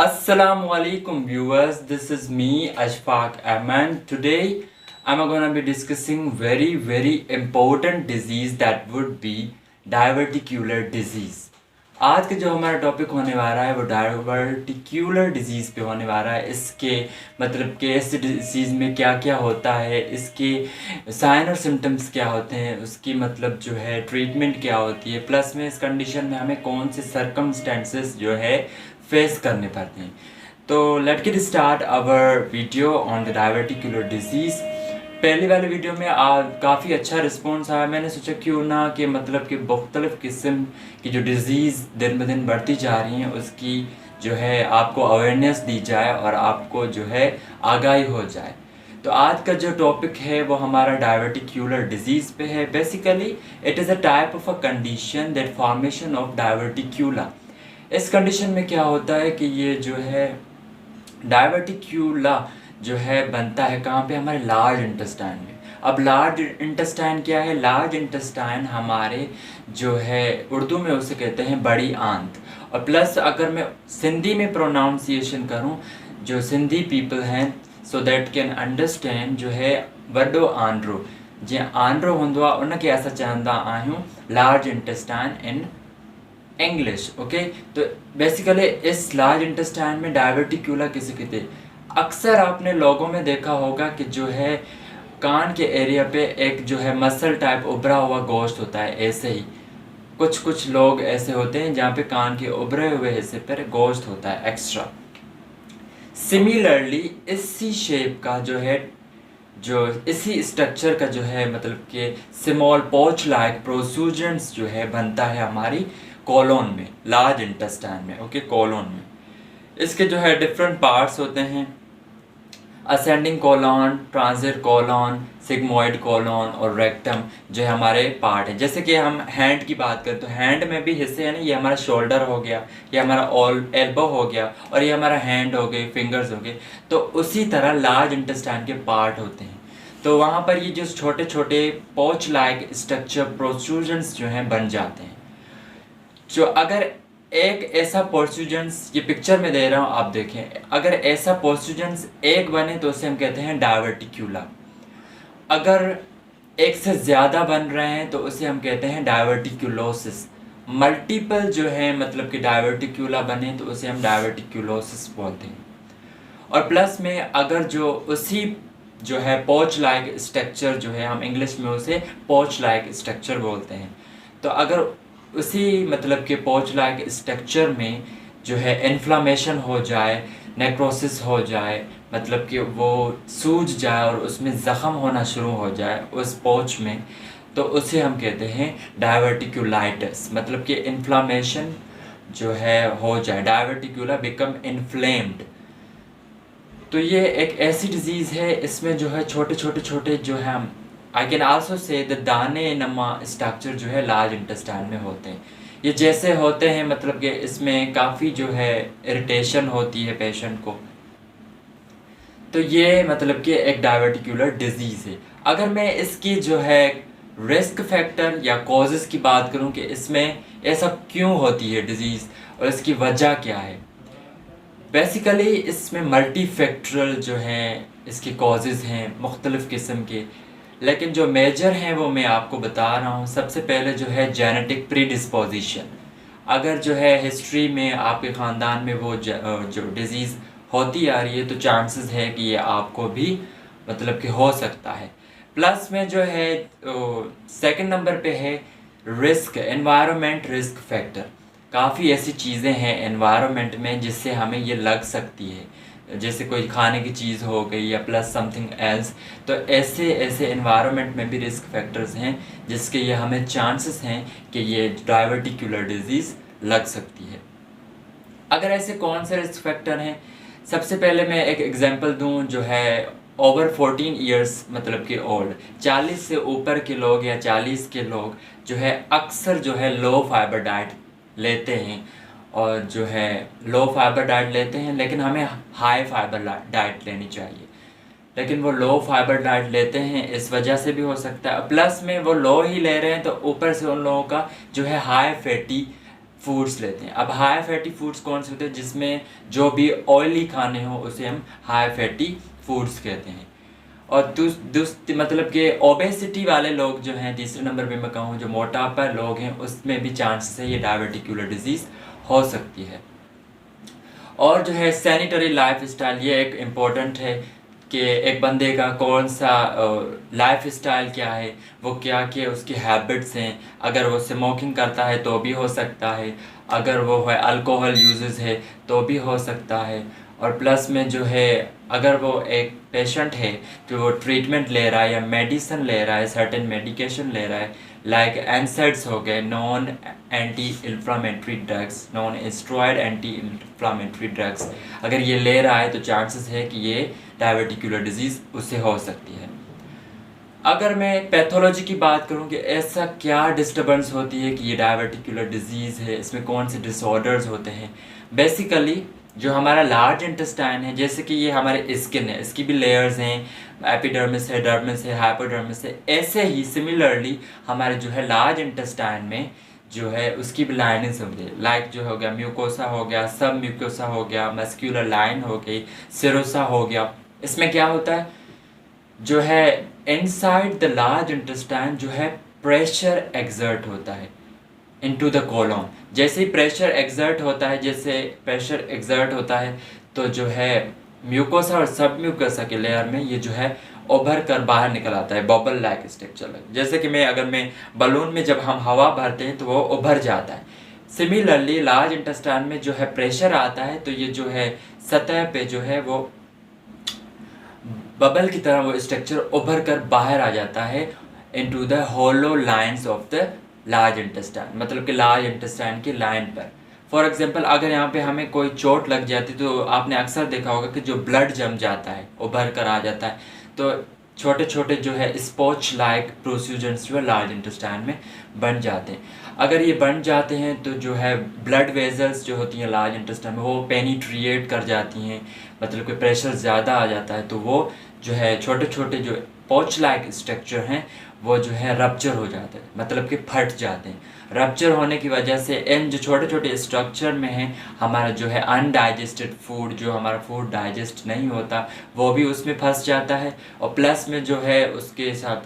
Assalamualaikum viewers, this is me Ashfaq Ahmed. Today I'm going to be discussing very important disease that would be diverticular disease. आज का जो हमारा topic होने वाला है वो डाइवर्टिक्यूलर डिजीज़ पे होने वाला है। इसके मतलब कि इस डिजीज़ में क्या क्या होता है, इसके साइन और सिम्टम्स क्या होते हैं, उसकी मतलब जो है ट्रीटमेंट क्या होती है, प्लस में इस कंडीशन में हमें कौन से सर्कमस्टेंसेस जो है फेस करने पड़ते हैं। तो let get start our video on the diverticular disease. पहली वाले वीडियो में काफ़ी अच्छा रिस्पॉन्स आया। मैंने सोचा क्यों ना कि मतलब कि मुख्तलिफ़ किस्म की जो डिज़ीज़ दिन ब दिन बढ़ती जा रही हैं उसकी जो है आपको अवेयरनेस दी जाए और आपको जो है आगाही हो जाए। तो आज का जो टॉपिक है वो हमारा डाइवर्टिक्यूलर डिजीज़ पे है। Basically it is a type of a condition that formation of diverticula. इस कंडीशन में क्या होता है कि ये जो है डाइवर्टिक्यूला जो है बनता है कहाँ पे, हमारे लार्ज इंटेस्टाइन में। अब लार्ज इंटेस्टाइन क्या है? लार्ज इंटेस्टाइन हमारे जो है उर्दू में उसे कहते हैं बड़ी आंत। और प्लस अगर मैं सिंधी में प्रोनाउंसिएशन करूँ, जो सिंधी पीपल हैं सो दैट कैन अंडरस्टैंड, जो है वॾो आंद्रो जीअं आंद्रो हूंदो आहे उनखे असां चवंदा आहियूं large intestine in English. Okay, तो बेसिकली इस लार्ज इंटेस्टाइन में डाइवर्टिक्यूला किसे कहते हैं? अक्सर आपने लोगों में देखा होगा कि जो है कान के एरिया पे एक जो है मसल टाइप उभरा हुआ गोश्त होता है। ऐसे ही कुछ लोग ऐसे होते हैं जहाँ पे कान के उभरे हुए हिस्से पर गोश्त होता है एक्स्ट्रा। सिमिलरली इसी शेप का जो है, जो इसी स्ट्रक्चर का जो है मतलब कि स्मॉल पोच लाइक प्रोट्रूजन्स जो है बनता है हमारी कोलोन में, लार्ज इंटेस्टाइन में। ओके, कोलोन में इसके जो है डिफरेंट पार्ट्स होते हैं, ascending colon, transit colon, sigmoid colon और रेक्टम जो है हमारे पार्ट हैं। जैसे कि हम हैंड की बात करें तो हैंड में भी हिस्से हैं ना, ये हमारा शोल्डर हो गया, ये हमारा एल्बो हो गया और ये हमारा हैंड हो गए, फिंगर्स हो गए। तो उसी तरह लार्ज इंटेस्टाइन के पार्ट होते हैं। तो वहाँ पर ये जो छोटे छोटे पोच लाइक स्ट्रक्चर प्रोट्रूजन्स जो हैं बन जाते हैं। जो अगर एक ऐसा प्रोट्रूजन्स, ये पिक्चर में दे रहा हूँ आप देखें, अगर ऐसा प्रोट्रूजन्स एक बने तो उसे हम कहते हैं डाइवर्टिक्यूला। अगर एक से ज़्यादा बन रहे हैं तो उसे हम कहते हैं डाइवर्टिक्यूलोसिस। मल्टीपल जो है मतलब कि डाइवर्टिक्यूला बने तो उसे हम डाइवर्टिक्यूलोसिस बोलते हैं। और प्लस में अगर जो उसी जो है पोच लाइक स्ट्रक्चर जो है, हम इंग्लिश में उसे पोच लाइक स्ट्रक्चर बोलते हैं। तो अगर उसी मतलब के पोच लाइक स्ट्रक्चर में जो है इन्फ्लामेशन हो जाए, नेक्रोसिस हो जाए, मतलब कि वो सूज जाए और उसमें ज़ख़म होना शुरू हो जाए उस पोच में, तो उसे हम कहते हैं डाइवर्टिक्यूलाइटिस। मतलब कि इन्फ्लामेशन जो है हो जाए, डाइवर्टिक्यूला बिकम इन्फ्लेम्ड। तो ये एक ऐसी डिज़ीज़ है, इसमें जो है छोटे जो है हम I can also say the दाने नमा स्ट्रक्चर जो है लार्ज इंटेस्टाइन में होते हैं। ये जैसे होते हैं मतलब कि इसमें काफ़ी जो है इरिटेशन होती है पेशेंट को। तो ये मतलब कि एक डाइवर्टिक्यूलर डिजीज़ है। अगर मैं इसकी जो है रिस्क फैक्टर या कॉजेज़ की बात करूं कि इसमें ऐसा क्यों होती है डिज़ीज़ और इसकी वजह क्या है, बेसिकली इसमें मल्टी फैक्टरल जो हैं इसके कॉजेज़ हैं मुख्तलिफ़ किस्म के, लेकिन जो मेजर हैं वो मैं आपको बता रहा हूँ। सबसे पहले जो है जेनेटिक प्रीडिस्पोजिशन। अगर जो है हिस्ट्री में आपके ख़ानदान में वो जो डिज़ीज़ होती आ रही है तो चांसेस है कि ये आपको भी मतलब कि हो सकता है। प्लस में जो है सेकंड नंबर पे है रिस्क, एनवायरनमेंट रिस्क फैक्टर। काफ़ी ऐसी चीज़ें हैं एनवायरनमेंट में जिससे हमें ये लग सकती है, जैसे कोई खाने की चीज़ हो गई या प्लस समथिंग एल्स। तो ऐसे एनवायरनमेंट में भी रिस्क फैक्टर्स हैं जिसके ये हमें चांसेस हैं कि ये डाइवर्टिक्यूलर डिजीज़ लग सकती है। अगर ऐसे कौन से रिस्क फैक्टर हैं, सबसे पहले मैं एक एग्जांपल दूं, जो है ओवर 14 ईयर्स मतलब कि ओल्ड, 40 से ऊपर के लोग या 40 के लोग जो है अक्सर जो है लो फाइबर डाइट लेते हैं और जो है लो फाइबर डाइट लेते हैं, लेकिन हमें हाई फाइबर डाइट लेनी चाहिए। लेकिन वो लो फाइबर डाइट लेते हैं इस वजह से भी हो सकता है, प्लस में वो लो ही ले रहे हैं तो ऊपर से उन लोगों का जो है हाई फैटी फूड्स लेते हैं। अब हाई फैटी फूड्स कौन से होते हैं? जिसमें जो भी ऑयली खाने हो उसे हम हाई फैटी फूड्स कहते हैं। और मतलब कि ओबेसिटी वाले लोग जो हैं, तीसरे नंबर पे मैं कहूँ जो मोटापा लोग हैं, उसमें भी चांसेस है ये डायबिटिकुलर डिजीज़ हो सकती है। और जो है सैनिटरी लाइफ स्टाइल, ये एक इम्पोर्टेंट है कि एक बंदे का कौन सा लाइफ स्टाइल क्या है, वो क्या क्या उसकी हैबिट्स हैं। अगर वो स्मोकिंग करता है तो भी हो सकता है, अगर वो है अल्कोहल यूजेस है तो भी हो सकता है। और प्लस में जो है अगर वो एक पेशेंट है कि वो ट्रीटमेंट ले रहा है या मेडिसिन ले रहा है, सर्टेन मेडिकेशन ले रहा है, लाइक एनसाइड्स हो गए, non anti inflammatory drugs, non steroid anti inflammatory drugs, अगर ये ले रहा है तो चांसेस है कि ये डायबिटिकुलर डिजीज़ उससे हो सकती है। अगर मैं पैथोलॉजी की बात करूं कि ऐसा क्या डिस्टर्बेंस होती है कि ये डायबिटिकुलर डिजीज़ है, इसमें कौन से डिसऑर्डर्स होते हैं। बेसिकली जो हमारा लार्ज इंटेस्टाइन है, जैसे कि ये हमारे स्किन है, इसकी भी लेयर्स हैं, एपिडर्मिस है, डर्मिस है, हाइपोडर्मिस है। ऐसे ही सिमिलरली हमारे जो है लार्ज इंटेस्टाइन में जो है उसकी भी लाइनिंग्स होंगी, लाइक जो हो गया म्यूकोसा हो गया, सब म्यूकोसा हो गया, मस्क्यूलर लाइन हो गई, सेरोसा हो गया। इसमें क्या होता है जो है इनसाइड द लार्ज इंटेस्टाइन जो है प्रेशर एक्सर्ट होता है इनटू द कोलॉन। जैसे ही प्रेशर एक्सर्ट होता है, तो जो है म्यूकोसा और सब म्यूकोसा के लेयर में ये जो है उभर कर बाहर निकल आता है, बबल लाइक स्ट्रक्चर। जैसे कि अगर मैं बलून में जब हम हवा भरते हैं तो वो उभर जाता है। सिमिलरली लार्ज इंटेस्टाइन में जो है प्रेशर आता है तो ये जो है सतह पे जो है वो बबल की तरह वो स्ट्रक्चर उभर कर बाहर आ जाता है into the hollow lines of the large intestine, मतलब कि लार्ज इंटेस्टाइन की लाइन पर। फॉर एग्जांपल अगर यहाँ पे हमें कोई चोट लग जाती तो आपने अक्सर देखा होगा कि जो ब्लड जम जाता है, उभर कर आ जाता है, तो छोटे छोटे जो है स्पॉच लाइक प्रोसीजर्स जो है लार्ज इंटेस्टाइन में बन जाते हैं। अगर ये बन जाते हैं तो जो है ब्लड वेजल्स जो होती हैं लार्ज इंटेस्टाइन में वो पेनिट्रिएट कर जाती हैं, मतलब कि प्रेशर ज़्यादा आ जाता है तो वो जो है छोटे छोटे जो पॉच लाइक स्ट्रक्चर हैं वो जो है रप्चर हो जाते हैं, मतलब कि फट जाते हैं। रप्चर होने की वजह से इन जो छोटे छोटे स्ट्रक्चर में है हमारा जो है अनडाइजेस्टेड फूड, जो हमारा फूड डाइजेस्ट नहीं होता वो भी उसमें फंस जाता है। और प्लस में जो है उसके साथ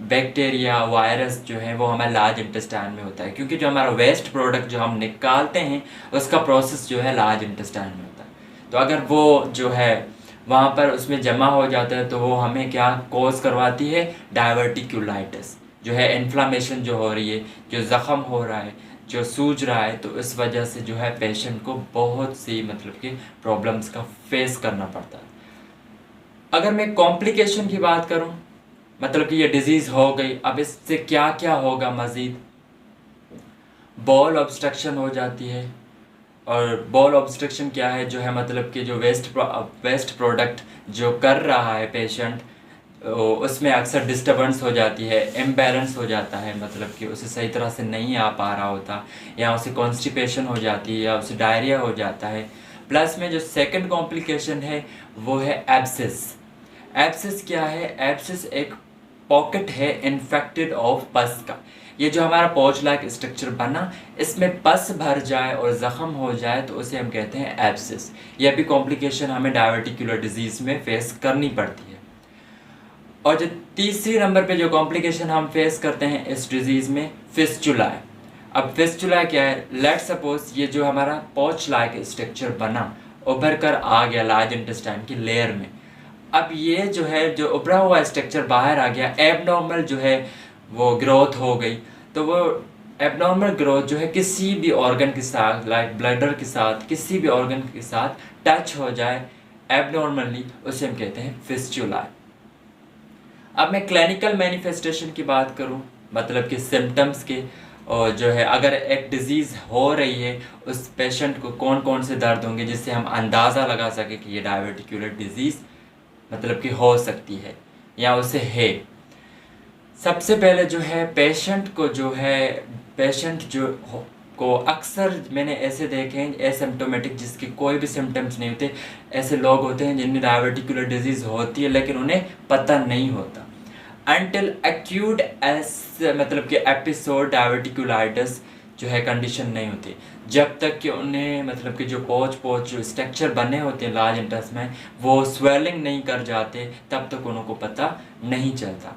बैक्टीरिया, वायरस जो है वो हमारे लार्ज इंटेस्टाइन में होता है, क्योंकि जो हमारा वेस्ट प्रोडक्ट जो हम निकालते हैं उसका प्रोसेस जो है लार्ज इंटेस्टाइन में होता है। तो अगर वो जो है वहाँ पर उसमें जमा हो जाता है तो वो हमें क्या कॉज करवाती है, डायवर्टिकुलाइटिस, जो है इन्फ्लामेशन जो हो रही है, जो ज़ख़म हो रहा है, जो सूज रहा है, तो इस वजह से जो है पेशेंट को बहुत सी मतलब कि प्रॉब्लम्स का फेस करना पड़ता है। अगर मैं कॉम्प्लिकेशन की बात करूं, मतलब कि ये डिजीज़ हो गई, अब इससे क्या क्या होगा मज़ीद। बॉल ऑब्स्ट्रक्शन हो जाती है, और बॉल ऑब्स्ट्रक्शन क्या है, जो है मतलब कि जो वेस्ट प्रोडक्ट जो कर रहा है पेशेंट उसमें अक्सर डिस्टर्बेंस हो जाती है, इम्बैलेंस हो जाता है, मतलब कि उसे सही तरह से नहीं आ पा रहा होता, या उसे कॉन्स्टिपेशन हो जाती है, या उसे डायरिया हो जाता है। प्लस में जो सेकंड कॉम्प्लिकेशन है वो है एब्सिस। एब्सिस क्या है? एब्सिस एक पॉकेट है इन्फेक्टेड ऑफ पस का। ये जो हमारा पॉच लाइक स्ट्रक्चर बना, इसमें पस भर जाए और ज़ख़म हो जाए तो उसे हम कहते हैं एब्सिस। यह भी कॉम्प्लिकेशन हमें डायबिटिकुलर डिजीज़ में फेस करनी पड़ती है। और जो तीसरी नंबर पे जो कॉम्प्लिकेशन हम फेस करते हैं इस डिज़ीज़ में, फिस्चुला है। अब फिस्चुला क्या है? लेट सपोज ये जो हमारा पॉच लाइक स्ट्रक्चर बना उभर कर आ गया लार्ज इंटेस्टाइन की लेयर में। अब ये जो है जो उभरा हुआ स्ट्रक्चर बाहर आ गया, एबनॉर्मल जो है वो ग्रोथ हो गई, तो वो एबनॉर्मल ग्रोथ जो है किसी भी ऑर्गन के साथ, लाइक ब्लडर के साथ, किसी भी ऑर्गन के साथ टच हो जाए एबनॉर्मली, उसे हम कहते हैं फिस्चुला। अब मैं क्लिनिकल मैनिफेस्टेशन की बात करूं, मतलब कि सिम्टम्स के, और जो है अगर एक डिज़ीज़ हो रही है उस पेशेंट को कौन कौन से दर्द होंगे जिससे हम अंदाज़ा लगा सकें कि ये डायबिटिकुलर डिज़ीज़ मतलब कि हो सकती है या उसे है। सबसे पहले जो है पेशेंट को अक्सर मैंने ऐसे देखे हैं एसिम्प्टोमेटिक, जिसके कोई भी सिम्टम्स नहीं होते, ऐसे लोग होते हैं जिन्हें डायबिटिकुलर डिजीज़ होती है लेकिन उन्हें पता नहीं होता। अनटिल एक्यूट मतलब कि एपिसोड डायबिटिकुलाइटिस जो है कंडीशन नहीं होती। जब तक कि उन्हें मतलब कि जो पोच जो स्ट्रक्चर बने होते हैं लार्ज इंटेस्टाइन में वो स्वेलिंग नहीं कर जाते, तब तक उनको पता नहीं चलता।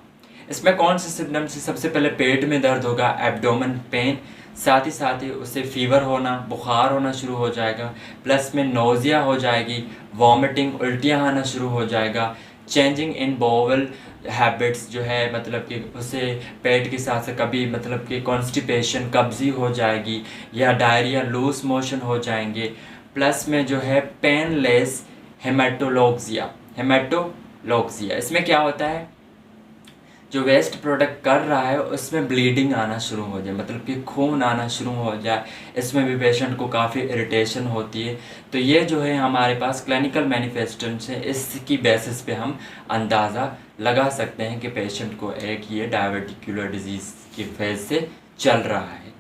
इसमें कौन से सिम्टम्स? सबसे पहले पेट में दर्द होगा, एब्डोमेन पेन, साथ ही उससे फीवर होना, बुखार होना शुरू हो जाएगा, प्लस में नोज़िया हो जाएगी, वॉमिटिंग, उल्टियाँ आना शुरू हो जाएगा, चेंजिंग इन बोवल हैबिट्स जो है मतलब कि उसे पेट के साथ से कभी मतलब कि कॉन्स्टिपेशन, कब्जी हो जाएगी, या डायरिया, लूज मोशन हो जाएंगे, प्लस में जो है पेनलेस हेमाटोलॉक्सिया। इसमें क्या होता है, जो वेस्ट प्रोडक्ट कर रहा है उसमें ब्लीडिंग आना शुरू हो जाए, मतलब कि खून आना शुरू हो जाए, इसमें भी पेशेंट को काफ़ी इरिटेशन होती है। तो ये जो है हमारे पास क्लिनिकल मैनिफेस्टेशन है, इसकी बेसिस पे हम अंदाज़ा लगा सकते हैं कि पेशेंट को एक ये डायवर्टिकुलर डिजीज़ की फेज से चल रहा है।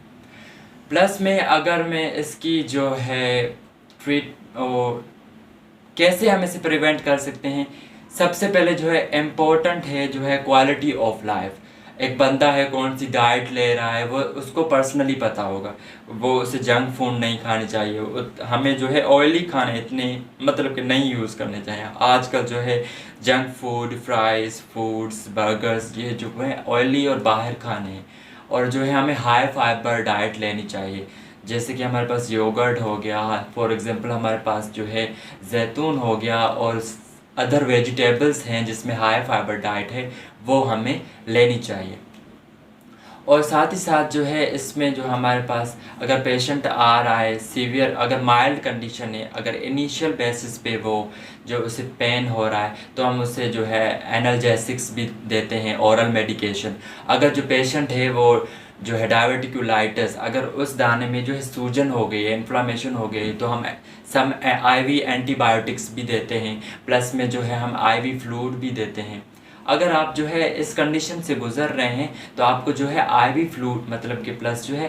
प्लस में अगर मैं इसकी जो है कैसे हम इसे प्रिवेंट कर सकते हैं, सबसे पहले जो है इम्पोर्टेंट है जो है क्वालिटी ऑफ लाइफ। एक बंदा है कौन सी डाइट ले रहा है वो उसको पर्सनली पता होगा, वो उसे जंक फूड नहीं खाने चाहिए, हमें जो है ऑयली खाने इतने मतलब कि नहीं यूज़ करने चाहिए। आजकल जो है junk food, fries, foods, burgers, ये जो है ऑयली और बाहर खाने हैं। और जो है हमें हाई फाइबर डाइट लेनी चाहिए, जैसे कि हमारे पास योगर्ट हो गया, फॉर एग्ज़ाम्पल हमारे पास जो है जैतून हो गया, और अदर वेजिटेबल्स हैं जिसमें हाई फाइबर डाइट है, वो हमें लेनी चाहिए। और साथ ही साथ जो है इसमें जो हमारे पास अगर पेशेंट आ रहा है सीवियर, अगर माइल्ड कंडीशन है, अगर इनिशियल बेसिस पे वो जो उसे पेन हो रहा है, तो हम उसे जो है एनाल्जेसिक्स भी देते हैं, ओरल मेडिकेशन। अगर जो पेशेंट है वो जो है डायवर्टिकुलाइटिस, अगर उस दाने में जो है सूजन हो गई है, इन्फ्लामेशन हो गई, तो हम सम आईवी एंटीबायोटिक्स भी देते हैं, प्लस में जो है हम आईवी फ्लूइड भी देते हैं। अगर आप जो है इस कंडीशन से गुजर रहे हैं तो आपको जो है आईवी फ्लूइड मतलब कि प्लस जो है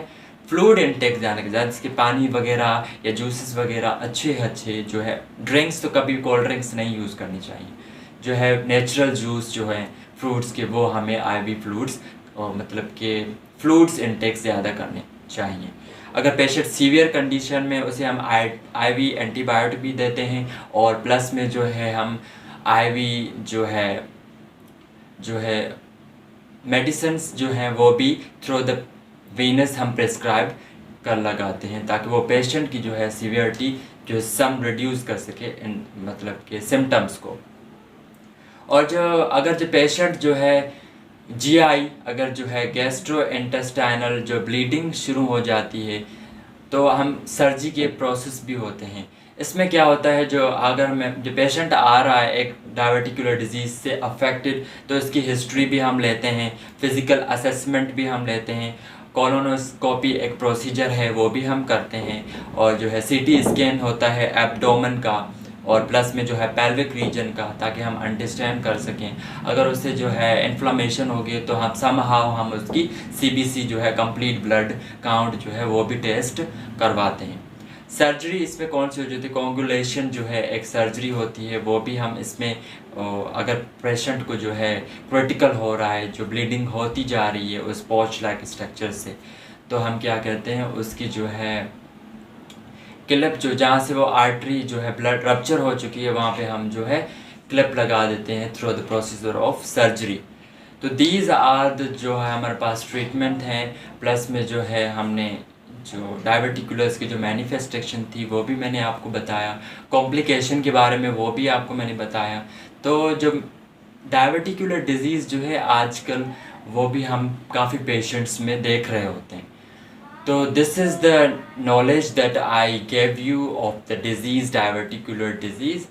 फ्लूइड इनटेक जाने के साथ, जिसके पानी वगैरह या जूसेस वगैरह अच्छे जो है, ड्रिंक्स तो कभी कोल्ड ड्रिंक्स नहीं यूज़ करनी चाहिए, जो है नेचुरल जूस जो है फ्रूट्स के, वो हमें आईवी फ्लूइड्स और मतलब कि फ्लूइड्स इनटेक ज़्यादा करने चाहिए। अगर पेशेंट सीवियर कंडीशन में उसे हम आईवी एंटीबायोटिक भी देते हैं, और प्लस में जो है हम आईवी जो है मेडिसिन्स जो हैं वो भी थ्रू द वीनस हम प्रेस्क्राइब कर लगाते हैं, ताकि वो पेशेंट की जो है सीवियरिटी जो सम रिड्यूस कर सके इन मतलब के सिम्टम्स को। और अगर जो पेशेंट जो है जीआई, अगर जो है गैस्ट्रो इंटेस्टाइनल जो ब्लीडिंग शुरू हो जाती है, तो हम सर्जरी के प्रोसेस भी होते हैं। इसमें क्या होता है, जो पेशेंट आ रहा है एक डायवर्टिकुलर डिजीज़ से अफेक्टेड, तो इसकी हिस्ट्री भी हम लेते हैं, फिज़िकल असेसमेंट भी हम लेते हैं, कोलोनोस्कोपी एक प्रोसीजर है वो भी हम करते हैं, और जो है सीटी स्कैन होता है एब्डोमेन का, और प्लस में जो है पेल्विक रीजन का, ताकि हम अंडरस्टैंड कर सकें। अगर उससे जो है इन्फ्लामेशन होगी तो हम उसकी सीबीसी जो है कंप्लीट ब्लड काउंट जो है वो भी टेस्ट करवाते हैं। सर्जरी इसमें कौन सी हो जाती है, कोंगुलेशन जो है एक सर्जरी होती है, वो भी हम इसमें अगर पेशेंट को जो है क्रिटिकल हो रहा है, जो ब्लीडिंग होती जा रही है उस पॉच लाइक स्ट्रक्चर से, तो हम क्या कहते हैं उसकी जो है क्लिप, जो जहाँ से वो आर्टरी जो है ब्लड रप्चर हो चुकी है वहाँ पे हम जो है क्लिप लगा देते हैं through the procedure of surgery. तो दीज आर जो है हमारे पास ट्रीटमेंट हैं, प्लस में जो है हमने जो डायवर्टिकुलर्स की जो मैनिफेस्टेशन थी वो भी मैंने आपको बताया, कॉम्प्लिकेशन के बारे में वो भी आपको मैंने बताया। तो जो डायवर्टिकुलर डिजीज़ जो है आजकल वो भी हम काफ़ी पेशेंट्स में देख रहे होते हैं। So this is the knowledge that I gave you of the disease, diverticular disease,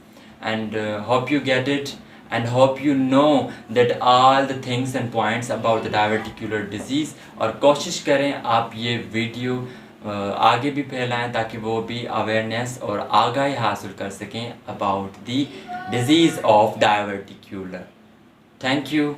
and hope you get it, and hope you know that all the things and points about the diverticular disease। और कोशिश करें आप ये video आगे भी फैलाएं, ताकि वो भी अवेयरनेस और आगाही हासिल कर सकें about the disease of diverticular। Thank you।